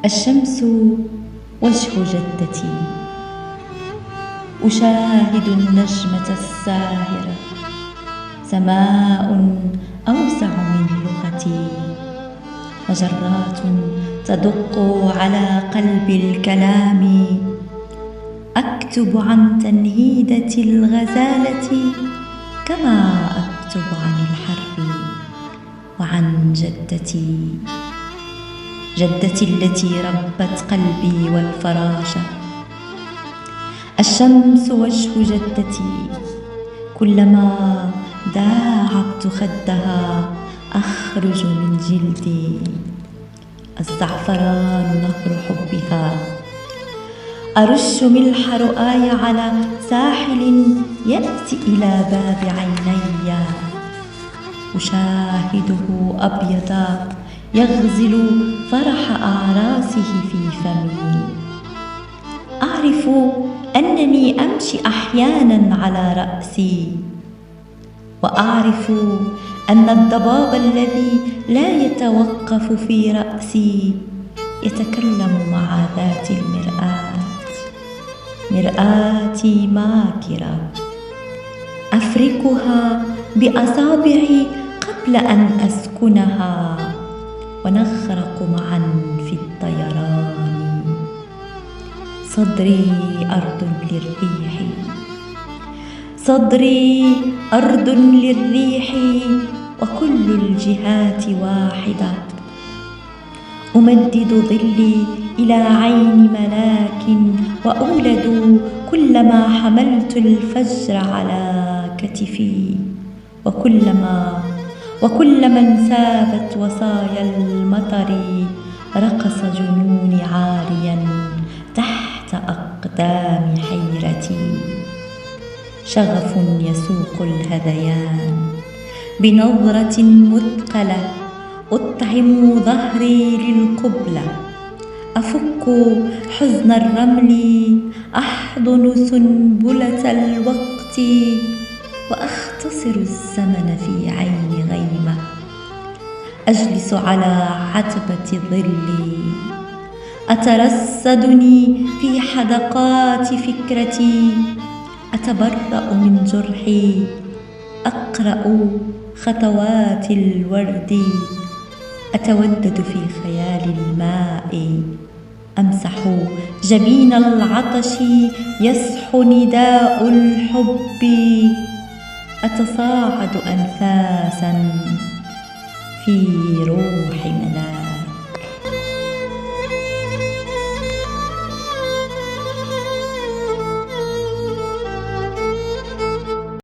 الشمس وجه جدتي، أشاهد النجمة الساهرة، سماء أوسع من لغتي، مجرات تدق على قلب الكلام، أكتب عن تنهيدة الغزالة كما أكتب عن الحرب وعن جدتي، جدتي التي ربت قلبي والفراشة. الشمس وجه جدتي، كلما داعبت خدها أخرج من جلدي، الزعفران نهر حبها، أرش ملح رؤاي على ساحل يأتي إلى باب عيني، أشاهده أبيض يغزل فرح أعراسه في فمي، أعرف أنني أمشي أحيانا على رأسي، وأعرف أن الضباب الذي لا يتوقف في رأسي يتكلم مع ذات المرآة، مرآتي ماكرة أفركها بأصابعي قبل أن أسكنها، ونخرق معا في الطيران. صدري أرض للريح، صدري أرض للريح، وكل الجهات واحدة، أمدد ظلي إلى عين ملاك، وأولد كلما حملت الفجر على كتفي، وكلما انسابت وصايا المطر رقص جنوني عاريا تحت أقدام حيرتي. شغف يسوق الهذيان بنظرة مثقلة، أطعم ظهري للقبلة، أفك حزن الرمل، أحضن سنبلة الوقت، وأختصر الزمن في عين غيمة، أجلس على عتبة ظلي، أترصدني في حدقات فكرتي، أتبرأ من جرحي، أقرأ خطوات الورد، أتودد في خيال الماء، أمسح جبين العطش، يصحو نداء الحب، أتصاعد أنفاسا في روح منام.